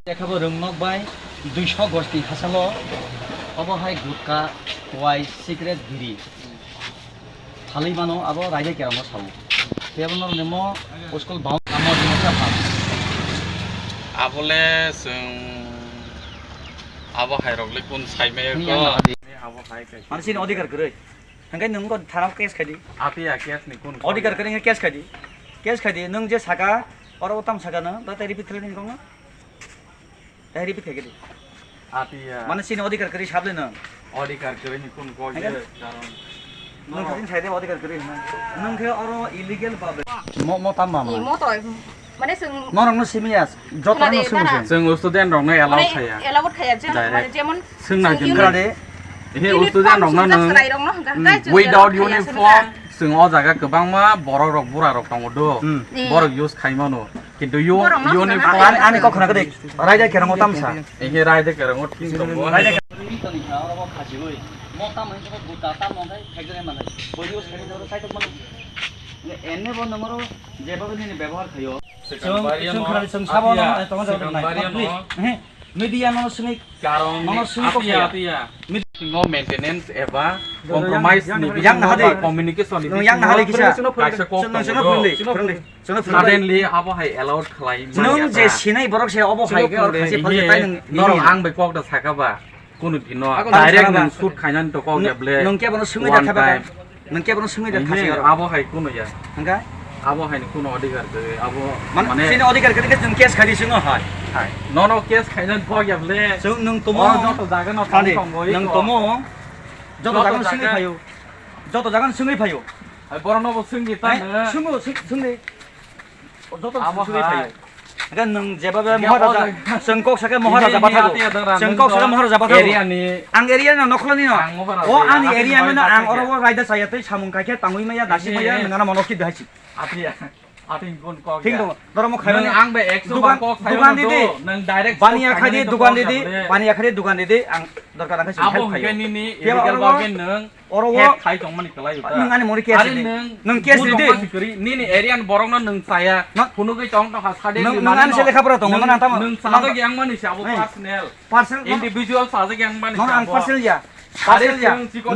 Yakhwrai rungmokbai 200 gosti hasalo obohai Gutka wai secret Biri Phalwi mano abo Raida Chayatwi Khe sabu tebonor nemo school baum amo dinasa phal abole जों abo hairokle kun saime ko abo hai kai mansini अधिकार गरै hangkai nung ko thanao case khadi atia case ni kun अधिकार गरै nge case khadi nung je saka oro tam saka na ta teri pitre ni kong na teri pitre gedi atia mansini अधिकार गरै sable na अधिकार gere ni kun ko je karon nung khatin saide अधिकार गरै na nung khe oro illegal babe mo tam mama mo toy mane जों norong no simias joto no sumusin जों student rong no allow khaya allowed khaya mane jemon sungna grade he student rong no without uniform जों o jaga kwbangma borok rok bura rok tongo do borok use khaimano kintu uniform ani ko khona gede Raida Chayatwi Khe tamsa he Raida Chayatwi Khe tin tongo Raida Chayatwi Khe oro khajiboi mo tam mai ko Gutka tam mongai phekjane manai boyo sari doro saitok man enne bon nomoro jebabo ni ব্যবহার khayo जों khari जों sabo no tongo jabon media no sungi karon no sungi ko atia no maintenance eba compromise ni yang na hade communication ni yang na hade kisa kaisa ko suddenly abo hai allowed khlai nung je sinai borok se obo hai ke or khasi phali tai nung norong ang be kok da sakaba kunu dino direct nung shoot khainan to ko geble nung ke bono sungi da khaba nung ke bono sungi da khasi abo hai kunu ya hangga abo hai ni kuno अधिकार gere abo mane sini अधिकार gere ke jung case khadi singo hai no case khainan ko geble jung nung tomo joto jaga no thongoi nung tomo joto jaga sungi phayo joto jaga sungi phayo borono bo sungi ta sungu sungi joto sungi phayo gan nung jebabe moharaja sengkok sake moharaja bathago sengkok sake moharaja bathago area ni ang area no nokhlani no o ani area no ang oro Raida Chayatwi samung khe tangui maya dasi maya ngana monoki daisi atia atin kun ko ঠিক তো ধরো মো খাইনো ang be 100 bar ko khayo dukan didi nang direct baniya khadi dukan didi baniya khadi dukan didi ang dorkar ang abo ke ni ni illegal bagen nang oro wo khai tong mani kelai ta nang ani mori case didi nang case didi ni ni area borong na nang saya phunu ge tong ta sade nang ani se lekha pura tong mana tam nang sada ge ang mani abo personal individual sada ge ang mani ang personal ya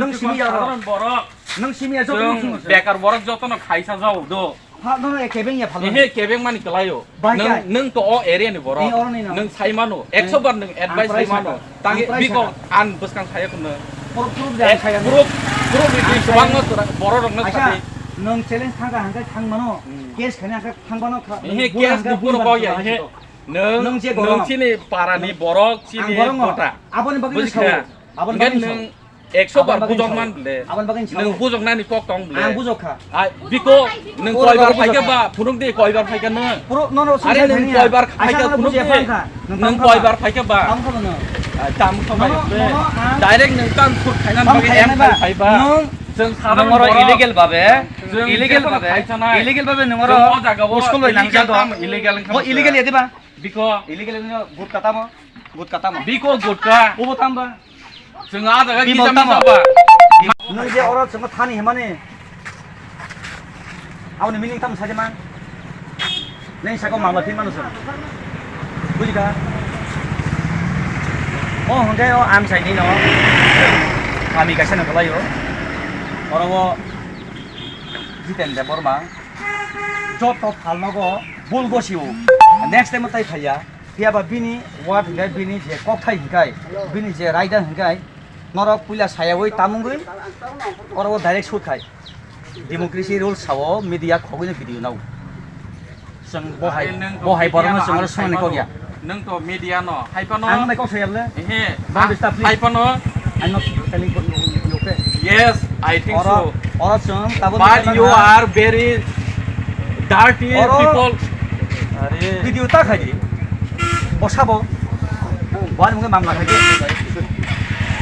nang simi ya borok nang simi ya joto bekar borok joto no khaisa jao do ha no kebeng ya phalo he kebeng mani kelayo nang to o area ni borok nang saimano 100 bar nang advice saimano tangi biko an buskang saya kuno proof ja khaya proof ni sebang no borok rong na khati nang challenge thanga hangka thangmano case khani hangka thangmano he case ni puro ko ya he nang chini para ni borok chini kota abon bagin saw abon bagin nang 100 bar bujok man ble abon bagin saw nang bujok nani kok tong ble ang bujok kha biko nang koi bar phai ke ba phunung de koi bar phai ke na puro no are nang koi bar phai ke phunung de nang koi bar phai ke ba am kho no tam kho ba direct nang tan khut khainan ba em phai ba जों नंगरो illegal बाबे illegal babe nungoro school loi nangja do illegal yedi ba biko illegal no Gutka tamo biko Gutka obo tamba जों आ जागा गिजाम जाबा नों जे अरो जों थानि हेमाने आउनि meaning थाम साजे मान नै साको मामला फिन मानुस बुझिका ओ हंगे ओ आम साइनि न आमी गायसा न गलायो अरबो जितेन दे बरमा joto Phalnogo bulgosiu next time tai phaya fiaba bini wat hingai bini je kokthai hingai bini je Raida hingai norok Puila sayawoi tamungui oro direct shoot khai democracy rules sawo media khogine video nau जों बहाय बरनो जों सुनने को गया नों तो media no haipano ang mai ko sayable he haipano I'm not telling you okay yes I think so oro जों but you are very dirty people अरे video ta khai बसाबो wan mungai mamla khai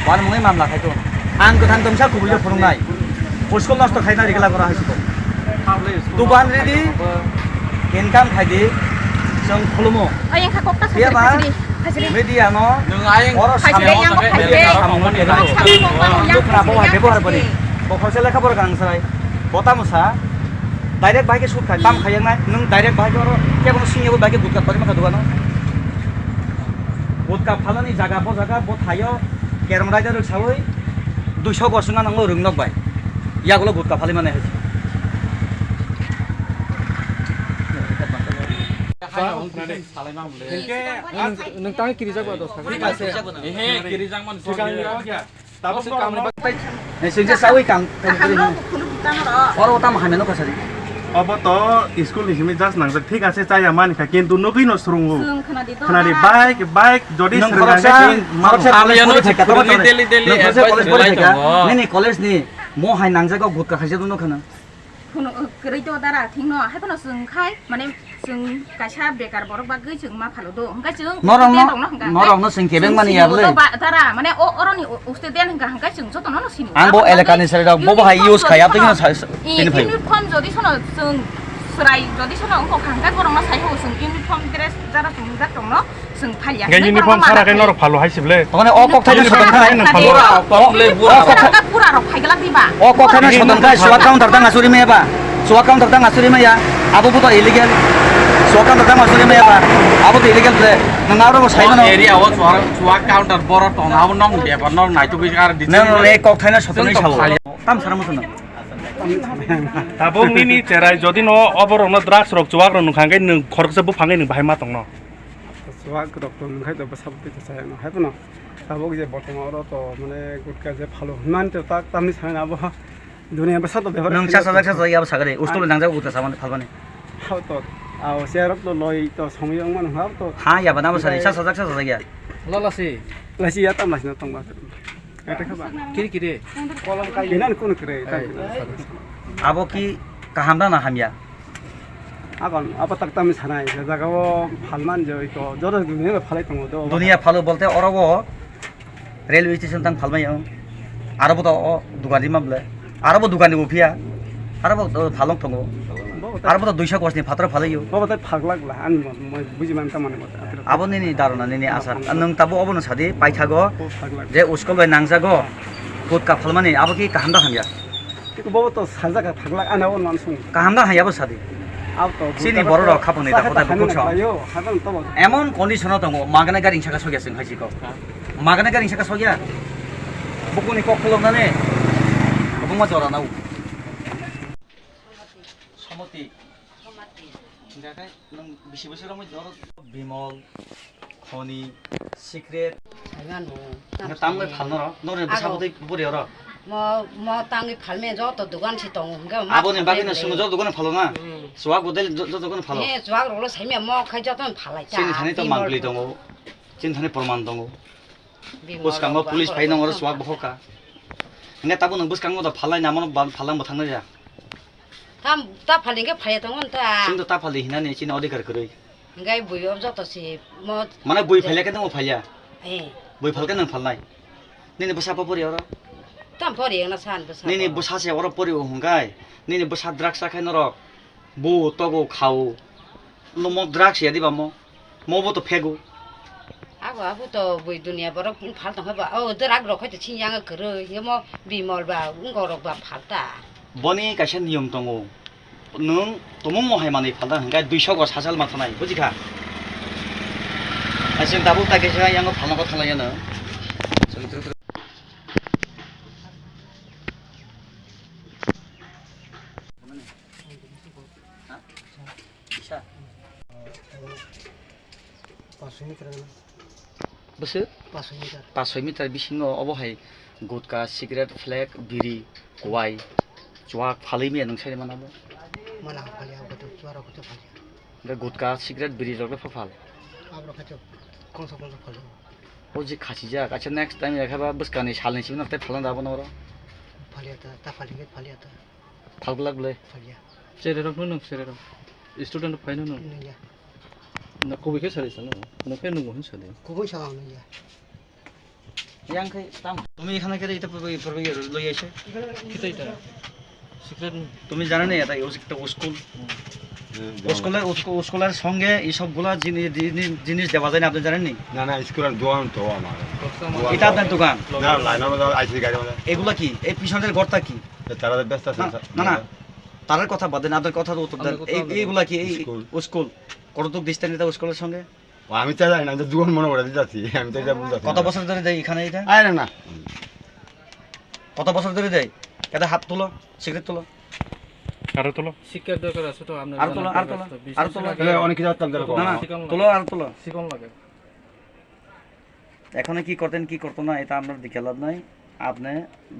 wan mungai mamla khai to ang gothang domsa kubulo phurungnai poskol nast khaina rigla kora haisiko duban ready income khai जों खुलुमो ayang kakokta sajri media no nung ayang oro dokna bo ব্যবহার bani bokhorse lekha por gang sarai botamusa direct bike shoot khai tam khayang nai nung direct bike oro kebono singebo bike Gutka kori maka dugano Gutka Phalani jaga po jaga bo thayo kerong raida rok sawoi 200 gos nga nanglo rung nok bai yagulo Gutka Phali mane haisi नोंथाङा किरिजागबा दस ঠিক আছে এহে কিরিজাং মান singje sawoi kang Hamlo khulu butang ro. oro tam hameno kasari अब तो school हिसाबै just नांग ठीक আছে চাই আমার খা কিন্তু নকই নসরুঙ্গু Sung khana di to. খানারি বাইক যদি nang সরগাছে ni college ni mo hai nangjago Gutka khaise duno khana Khunu kri to dara thingno hai pano sung khai mane sung kaisa bekar borok ba gei sung ma phalo do hangka sung norong no singkebeng mani ya bole dara mane oroni ustuden hangka sung joto no sini ang bo elakani sari da bo hai use khaya tingna ini bhai uniform jodi sono sung surai jodi sono ongko hangka borok no sai ho sung uniform dress dara sung da tong no sung phalya gay uniform সারা কে নরক ভালো হাইছিবলে tongane o kok thai sodan khai pura rok phaigala diba o kok thai sodan khai suwa counter tang asuri me ba suwa counter tang asuri me ya abo bu to illegal suwa counter tang asuri me ba abo to illegal ble nang aro sai no area ও সুয়া counter বড় টঙাও নং বেপার নং নাইতো বিকার দিছে nang le kok thai na sodan sawo tam sara mo sono তাবং নিনি চেরাই যদি ন অবর ন ড্রাগস রক চুয়াক রন খাঙ্গাই ন খরকসে বু ফাঙ্গাই ন ভাই মা তং ন চুয়াক রক তো নখাই তো সাবতে চাই ন হাই পন তাবক যে বর্তমান র তো মানে গুটকা যে ভালো মান তো তাক তামনি সাই না বহ দুনিয়া বসা তো ব্যবহার nang sa ya sagare ustol nangjago Gutka saman phalbane হাও তো আও শেয়ার তো লই তো সময় মান হাও তো ha ya bana basari sa ya ललासि lassi ya তাম লাসি না তং বা এটা খাবা किरि किरि কলম কাই কেনান কোন করে abo ki kahamda na hamya আবার আবার তাক তামনি সানাই জায়গাও ফালমান যে তো জর দুনিয়া ফালাই তং তো dunia phalo bolte orobo railway station tang phalmai arobo to dugani mable arobo dugani upia arobo phalong tongo arobo to 200 gosni phatra phalayo বাবা তাই ফাগ লাগলা আন বুঝি মান তামানে abo ni darona ni asar nang tabo obono sadi paithago ফাগ লাগ je uskol bai nangjago Gutka phalmani abo ki kahamda hamya কিন্তু বাবা তো সাজাকা ফাগ লাগ আনাও মান সুং kahamda hayabo sadi আও তো chini boro rok khaponi da kotai bukso আয়ো হাদান তো emon condition tongo magana gari saka sogya sing haisi ko magana gari saka sogya bukuni kok kholonane obongma jora nau সমতি দেখাই নং বেশি বছরের মধ্যে ধরো বিমল খনি সিক্রেট তামলে ফালনো র নরে বসাবতে পরে র म तांगी फालमे जो तो दुकान से तो हंगा আবনে বাকিনা সুমো জ দোকানে ফালো না সোয়া গোদেল জ দোকানে ফালো ए जुवाग रोलो साइमे म खाइ जो तो फालाइ चा চিনি থানি তো মাংলি দङ চিনি থানি প্রমাণ দङ বুসকাঙ্গো পুলিশ ফাই নং র সোয়া বহকা ने ताबो नों बुसकांगो दा फालाय नामन फालां बथांनो जा ताम ता फालिंगे फाय तो न ता सिं तो ता फालि हिनाने चिन अधिकार करै गाय बुयो जो तो से म माने बुइ फाइलाके दङ फाइया ए बुइ फालके नों फालनाय निने बसापा परि र ताम परि न सान बस निने बसासे अर परि हुंगाय निने बसा द्राक्स खाय न र बो तगो खाओ लम द्राक्स यादि बा म बो तो फेगो आगो आगो तो बुइ दुनिया बर फाल त बा ओ दराग रखै त छियाङ कर ये म बिमल बा उंगो रक बा फालता बनि कासे नियम दङ नों तमं महाय माने फालदा हंगाय 200 गो सासाल माथानाय बुजिखा आसिम दाबो ताकेसा यांगो फालनांगो थालायानो Besar? 500 meter bisingo obohai Gutka cigarette flag biri kuai cuak Phalwi mi nang sai mana bo mana फालिया को तो जुवार को तो फालिया da Gutka cigarette biri rok phal आब्रो खाजो कोनसो फालो o ji khasi ja acha next time ya khaba buskani salni sin nakte phalan da bonoro फालिया ता फालिया ता phalglag ble फालिया सेरे रक न सेरे रक स्टुडेन्ट फाइन न नया न कोबिके सरे सन न फेन न गहन सले कोबो साव नया yang kai tam tumi ekhane kere eta porbe loi aise कितैटा सिक्रेट তুমি জানো না এটা একটা স্কুলের সঙ্গে এই সবগুলা জিনিস দেওয়া যায় না আপনি জানেন নি না না স্কুলের দোকান তো আমার এটা আপনার দোকান না লাইনের মধ্যে আইসি গাড়ি মধ্যে এগুলা কি এই পিছনের ঘরটা কি তারা ব্যস্ত আছে না না তার কথা বাদ দেন আপনার কথা তো উত্তর দেন এইগুলা কি এই স্কুল কতটুক ডিস্টেন্স এটা স্কুলের সঙ্গে আমি তো জানি না আমি তো জীবন মনে করে যাচ্ছি আমি তো এটা বুঝতে কত বছর ধরে দেয় এখানে এটা আরে না কত বছর ধরে দেয় এটা হাত তুলো সিগারেট তুলো আরো তোলো শিক্ষার দরকার আছে তো আপনার আর তোলো আর তোলো আর তোলো অনেক কিছু জানতাম না না তোলো আর তোলো শিকন লাগে এখন কি করতেন কি করতো না এটা আপনার দিকে লাভ নাই আপনি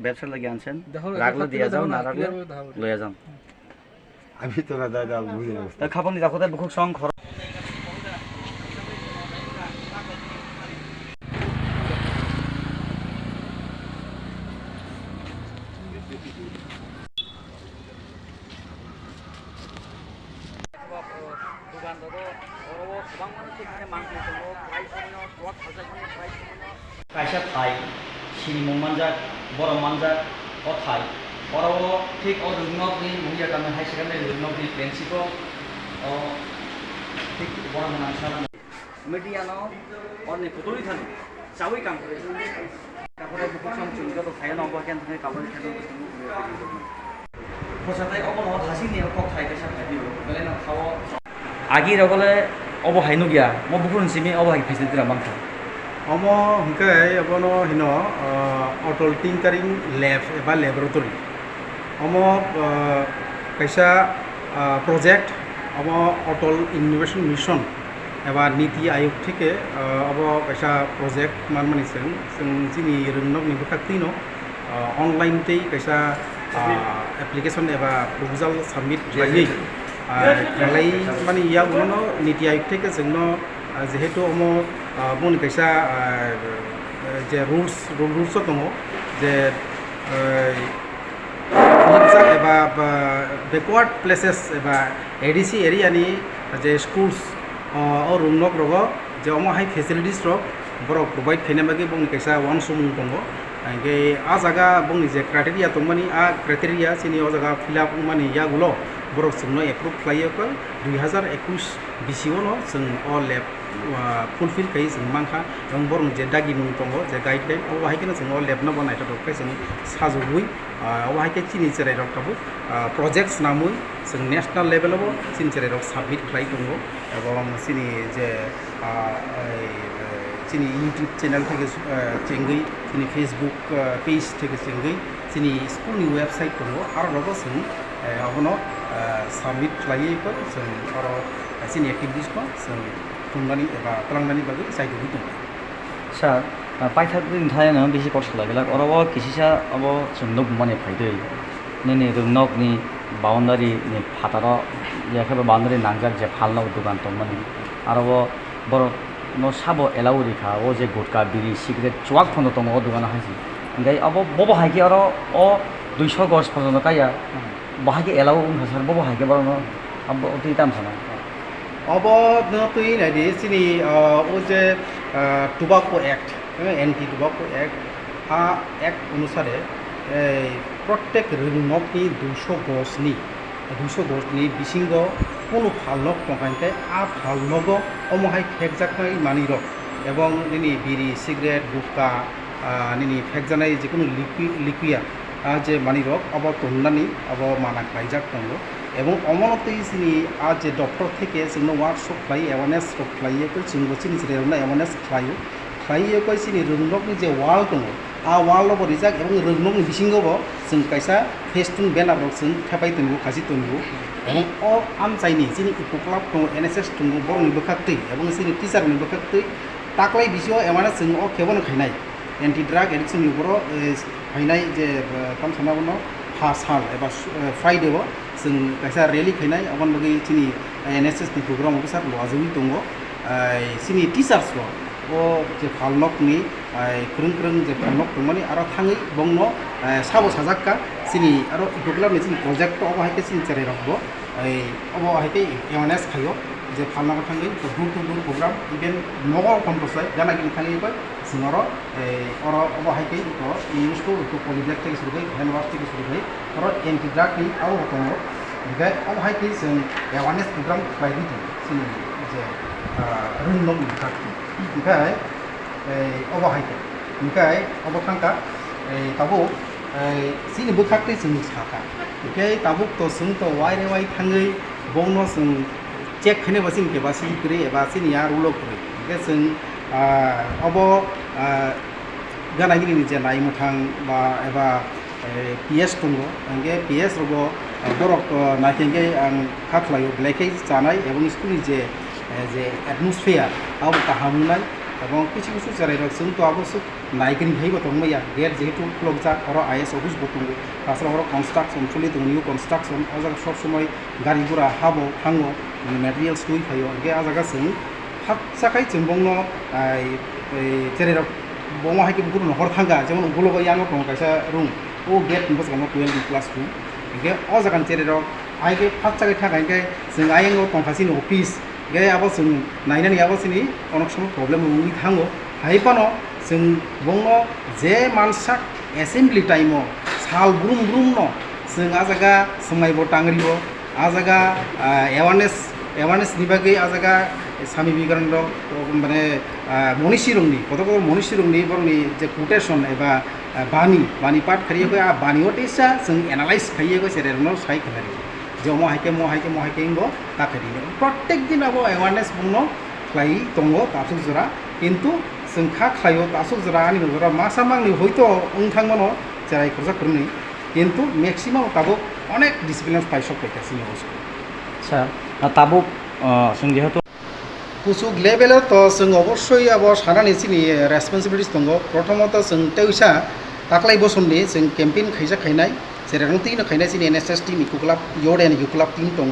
ব্যবসা লাগে আনছেন রাখলে দিয়ে যাও না রাখলে লয়ে যান আমি তো না দাদা বুঝি না তা খাপন দেখো তাই বুকুক সং খরচ kaisa thai chini manjak boro manjak o thai oro ঠিক o runok ni muya kami high secondary runok ni principal o ঠিক boro manang sala media no orni putuli thani chawi kam kore তারপরে বুকসং চুলকা তো খায় না অবাকেন থেকে কাপড় খেতে ফসাতাই অবন হাসি নিয়ে কক খাইতে সাথে দিব বলে না খাওয়া আগি রগলে অব হাইনো গিয়া ম বুকুন সিমি অব হাই ফেসিলিটি মাংখা Omo hingkai abono hino otol tinkering lab eba laboratory. Omo kaisa project omo otol innovation mission eba niti ayog thike obo kaisa project manmani sing jini rungnok ni bwkhaktwi no online tei kaisa application eba proposal submit jai kalai mani ya uno niti ayog thike jengno যেহেতু আমো মন কাইসা যে rules দङ যে এবা backward places এবা ADC এরিয়ানি যে schools ও রুমনক রগ যে আমো হাই ফেসিলিটিস রগ বড় প্রোভাইড খাইনা বাকি বং কাইসা ওয়ান সুমুং দङ गे आ जागा बंनि जे क्राइटेरिया दंमानि आ क्राइटेरिया सिनि ओ जागा फिलआप मानि यागुलो बरफ जोंनो एप्रुभ खालायो 2021 बिसिओ नो जों अ लेब फुलफिल खायो जों मांखा जों बरं जे दागि मुं दङ जे गाइडलाइन अ हायकेनो जों अ लेब न बनायता दंखाय जों साजुगुइ अ हायके चिनि जेरै रक्ताबो प्रोजेक्ट्स नामुइ जों नेशनल लेभेलाव चिनि जेरै रक साबमिट खालाय दङ एबं सिनि जे चिनि यूट्यूब चैनल থেকে চেঙ্গৈ চিনি ফেসবুক পেজ থেকে চেঙ্গৈ চিনি স্কুলनि वेबसाइट दङ आरो लोगो जों अबनो साबमिट खालायैफोर जों आरो चिनि एक्टिभिटिसखौ जों खुंनानै एबा खालामनानै बागै जायगायाव दङ স্যার পাইথাকनि थायनो बेसि कर्स लागेला अरबो किसिसा अब जोंनो माने फायदै नैनि रुनकनि बाउन्डारि नि फाटारो याखबो बाउन्डारि नांजाक जे फालनाव दुकान दंमोन आरोबो बर no sabo elauri kha o je gutka biri cigarette chuak phono tongo o dugana haji ngai abo bobo haiki aro o 200 gos phono kaya bahagi elau hasar bobo haiki baro abo oti tam sana abo no tui na di sini o je tobacco act anti tobacco act a act অনুসারে প্রত্যেক রুনকনি 200 গসনি বিসিঙ্গ কোনো ফালনক টঙ্কাইতে আ ফালনগ অমহাই ফেকজাকনাই মানিরক এবং নিনি বিড়ি cigarette গুটকা নিনি ফেকজানাই যিকোনো liquid যে মানিরক of তন্নানি of মানা খাইজাক দङ এবং অমনতেই চিনি আ যে ডক্টর থেকে जोंनो वार्कशप खालायो एवारनेस खालायो जोंबो चिनि जेरावनो एवारनेस खालायो चिनि रोंनकनि जे वाल दङ आ वालआव रिजाक এবং रोंनकनि बिसिङाव जों कायसा फेस्टुन बेनारआव जों थाबाय दङ खाजि दङ এবং अ आमचाइनि चिनि इको क्लाब दङ एनएसएस दङ बरनि बखाक्तै এবং चिनि टिचारनि बखाक्तै ताक्लाय बिसिङाव एवारनेस जों अ खेबनो खायनाय एन्टि ड्राग एडिक्शन बर खायनाय जे काम सानावनो फासाल एबा फ्राइडेआव जों कायसा रेलि खायनाय अबन बगै चिनि एनएसएस नि प्रग्रामाव सार लजोइ दङ चिनि teachers o je phalnok ni krung je phalnok tongmani aro thangai bongno sabo sajakka sini aro igoglam ni sini project to obo haike sini cherai rakbo obo haike awareness khayo je phalnok thangai dur program even nogo komprosai jana gini thangai ba sinoro oro obo haike to use to polytechnic থেকে শুরু করে university থেকে শুরু করে oro anti drug ni aro tongo ga obo haike जों awareness program khai di sini je runnom ni thakti ओमफ्राय अबा हायके ओमफ्राय अबा खांका ताबो सिनि बखाक्तै जों साखा ओमफ्राय ताबो तो जों तो वाइ थाङै बंनो जों चेक खायनो बासिन के बासि करे एबा सिनि या रुलो करे Cái sừng abo Gana gini je nai muthang ba PS Tongo angge PS robo borok nakenge ang khatlayo blackei chanai ebong school je atmosphere abo kahamunai এবং কিছু কিছু চেরাইরক जों তো অবশ্য নাইকেন ভাইব তংমাইয়া গেট যেহেতু ক্লকজাক আরো আইএস অফিস বতুঙ্গো তাছাড়া আরো কনস্ট্রাকশন চলি দং নিউ কনস্ট্রাকশন আজাga সব সময় গাড়ি ঘোড়া হাবো থাঙ্গো ম্যাটেরিয়ালস তুই ফাইও গে আজাga जों হাকসাকাই जों বংনো চেরাইরক বমা হাইকে বুকুর নহর থাঙ্গা যেমন উগুলো ইয়ানো দং কাইসা রুম ও গেট বসগানো 12 ক্লাস 2 গে আজাगान চেরাইরক আইকে হাকসাকাই থাকাইকে जों आयेंगो तंखासिनि अफिस गे आबो जों नायनानै आबो सिनि अनेक समय प्रब्लेम उइ थाङो हाइपानो जों बंनो जे मानसा एसेम्बली टाइमो साल ब्रुम ब्रुम न जों आजागा समायबो टांगरिबो आजागा एवारनेस नि बागै आजागा सामी बिगारन्द माने मनिसिरंनि कत मनिसिरंनि बरनि जे कोटेशन एबा बानी पाठ खरियो आ बानिओ टेसा जों एनालाइज खरियो सेरेरनो साइ खनारि যে মহাইকে ইংগো তাকে দিন প্রত্যেক দিন আবো অ্যাওয়ারনেস বুনো খ্লাই দङो তাসুক জরা কিন্তু जों खा ख्लायो तासुक जरा आनि जरा मासा मांनि हयतो उंथांमोनो जेराय खरसा करनि কিন্তু मैक्सिमाम ताबो अनेक डिसिप्लिन फाइसक फैगासिनो স্যার তাবো जों जेहेतु पुसुक लेभेल तो जों अबस्यई अब सानानि सिनि रेसपन्सिबिलिटिस दङ प्रथमत जों तेउसा ताक्लाय बोसोरनि जों केम्पेइन खैजा खैनाय जेरांति न खैनाय सिनि एनएसएस टीम इकुक्लाब योडेन इकुक्लाब टीम दङ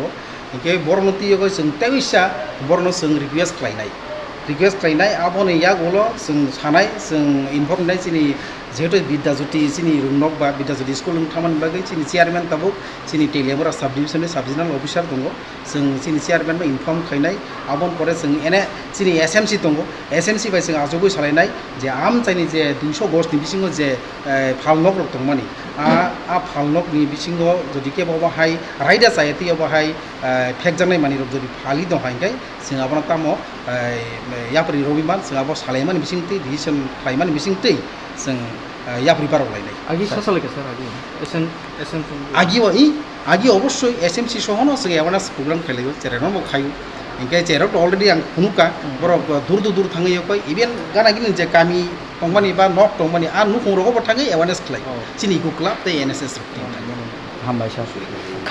इके बरनति यगो जों तेउसा बरनो जों रिक्वेस्ट खालायनाय आबोनो यागोलो जों सानाय जों इनफर्म नाय सिनि जेहेतु विद्याज्योति सिनि रुंनक बा विद्याज्योति स्कुल थामान बागै सिनि चेयारमैन ताबुक सिनि टेलियाबरा सब डिविजननि सब डिविजनल अफिसार दङ जों सिनि चेयारमैन बा इनफर्म खायनाय आबोन परे जों एने सिनि एसएमसी दङ एसएमसी बाय जों आजोगै सालायनाय जे आम चाइनि जे 200 गजनि बिसिङाव जे फालनक रक दंमानि आ फालनकनि बिसिङाव जदि केबावहाय रायदा चायतवियावहाय फेक जानाय मानि रक जदि फालि दंहायखाय जों आबोना तामो यापरि रबिमान जों आबो सालायमानि बिसिंति डिसिसन खालायमानि बिसिंति जों यापरि बाराव लायनाय आगि सासालके सर आगि आगि अवश्य एसएमसी सहनो जों एवारनेस प्रग्राम खालायो जेरावनो खायो इनके जेराव अलरेडि आं खुनुका बर दूर थाङो कोइ इभेन गाना गिनि जे गामि तंमानि बा नक तंमानि आ नुखंरगो थाङो एवारनेस खालायो चिनि इकुक्लाब ते एनएसएस हामबाय सार